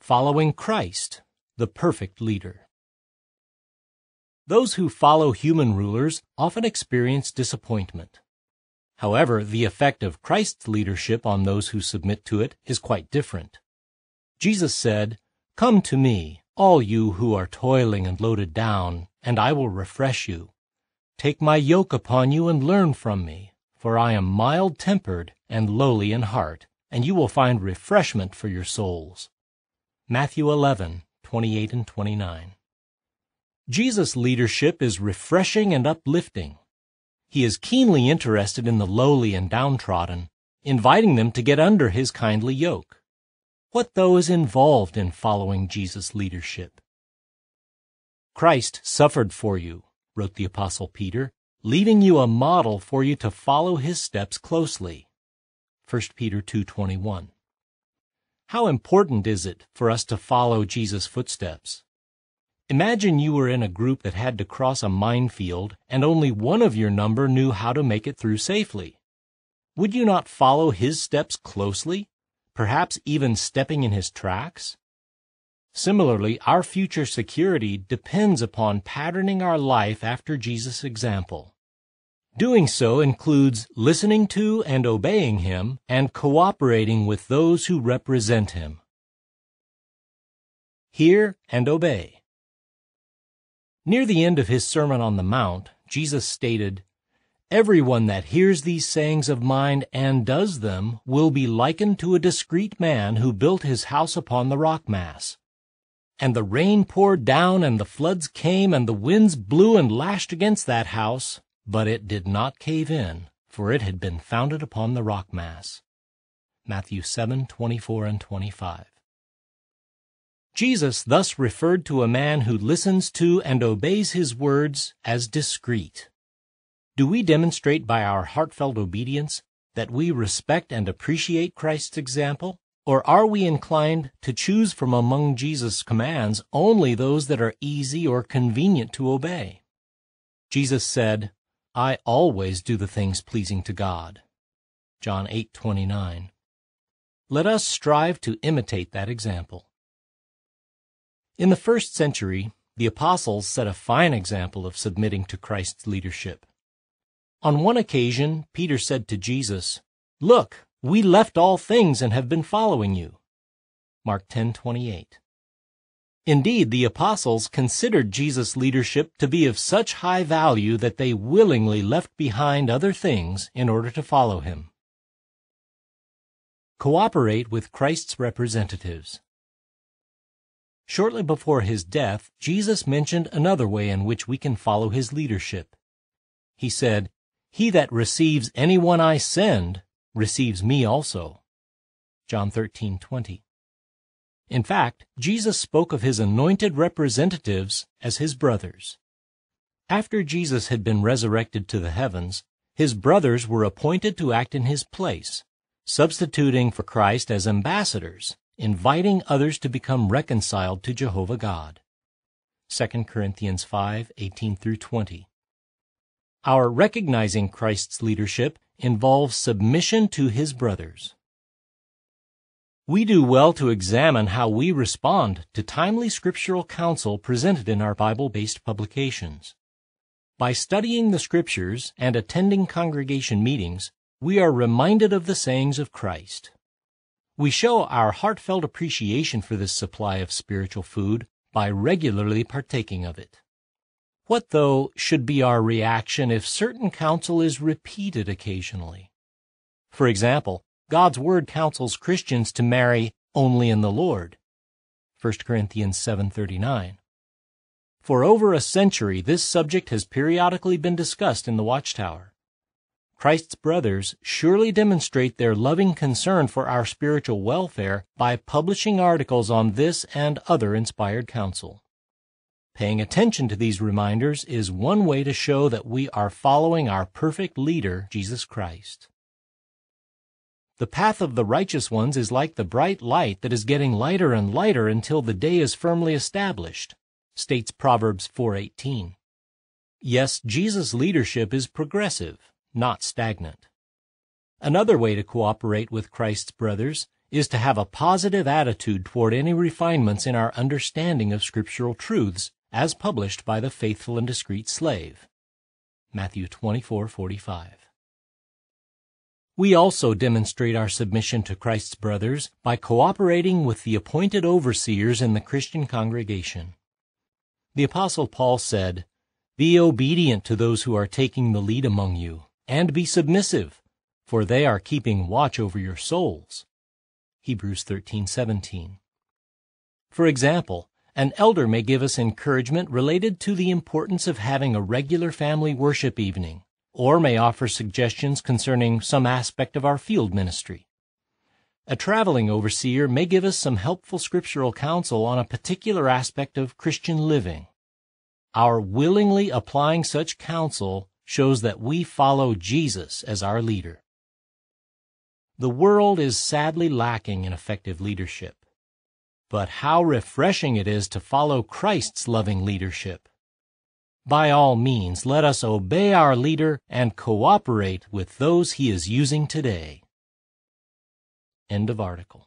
Following Christ, the perfect leader. Those who follow human rulers often experience disappointment. However, the effect of Christ's leadership on those who submit to it is quite different. Jesus said, "Come to me, all you who are toiling and loaded down, and I will refresh you. Take my yoke upon you and learn from me, for I am mild-tempered and lowly in heart, and you will find refreshment for your souls." Matthew 11:28 and 29. Jesus' leadership is refreshing and uplifting. He is keenly interested in the lowly and downtrodden, inviting them to get under his kindly yoke. What, though, is involved in following Jesus' leadership? "Christ suffered for you," wrote the Apostle Peter, "leaving you a model for you to follow his steps closely." 1 Peter 2:21. How important is it for us to follow Jesus' footsteps? Imagine you were in a group that had to cross a minefield and only one of your number knew how to make it through safely. Would you not follow his steps closely, perhaps even stepping in his tracks? Similarly, our future security depends upon patterning our life after Jesus' example. Doing so includes listening to and obeying him and cooperating with those who represent him. Hear and obey. Near the end of his Sermon on the Mount, Jesus stated, "Everyone that hears these sayings of mine and does them will be likened to a discreet man who built his house upon the rock mass. And the rain poured down, and the floods came, and the winds blew and lashed against that house, but it did not cave in, for it had been founded upon the rock mass." Matthew 7:24 and 25. Jesus thus referred to a man who listens to and obeys his words as discreet. Do we demonstrate by our heartfelt obedience that we respect and appreciate Christ's example, or are we inclined to choose from among Jesus' commands only those that are easy or convenient to obey? Jesus said, "I always do the things pleasing to God." John 8:29. Let us strive to imitate that example. In the first century, the apostles set a fine example of submitting to Christ's leadership. On one occasion, Peter said to Jesus, "Look, we left all things and have been following you." Mark 10:28. Indeed, the apostles considered Jesus' leadership to be of such high value that they willingly left behind other things in order to follow him. Cooperate with Christ's representatives. Shortly before his death, Jesus mentioned another way in which we can follow his leadership. He said, "He that receives anyone I send receives me also." John 13:20. In fact, Jesus spoke of his anointed representatives as his brothers. After Jesus had been resurrected to the heavens, his brothers were appointed to act in his place, substituting for Christ as ambassadors, inviting others to become reconciled to Jehovah God. 2 Corinthians 5:18-20. Our recognizing Christ's leadership involves submission to his brothers. We do well to examine how we respond to timely scriptural counsel presented in our Bible-based publications. By studying the Scriptures and attending congregation meetings, we are reminded of the sayings of Christ. We show our heartfelt appreciation for this supply of spiritual food by regularly partaking of it. What, though, should be our reaction if certain counsel is repeated occasionally? For example, God's Word counsels Christians to marry only in the Lord. 1 Corinthians 7:39. For over a century, this subject has periodically been discussed in the Watchtower. Christ's brothers surely demonstrate their loving concern for our spiritual welfare by publishing articles on this and other inspired counsel. Paying attention to these reminders is one way to show that we are following our perfect leader, Jesus Christ. The path of the righteous ones is like the bright light that is getting lighter and lighter until the day is firmly established, states Proverbs 4:18. Yes, Jesus' leadership is progressive, not stagnant. Another way to cooperate with Christ's brothers is to have a positive attitude toward any refinements in our understanding of scriptural truths as published by the faithful and discreet slave. Matthew 24:45. We also demonstrate our submission to Christ's brothers by cooperating with the appointed overseers in the Christian congregation. The Apostle Paul said, "Be obedient to those who are taking the lead among you, and be submissive, for they are keeping watch over your souls." Hebrews 13:17. For example, an elder may give us encouragement related to the importance of having a regular family worship evening, or may offer suggestions concerning some aspect of our field ministry. A traveling overseer may give us some helpful scriptural counsel on a particular aspect of Christian living. Our willingly applying such counsel shows that we follow Jesus as our leader. The world is sadly lacking in effective leadership. But how refreshing it is to follow Christ's loving leadership. By all means, let us obey our leader and cooperate with those he is using today. End of article.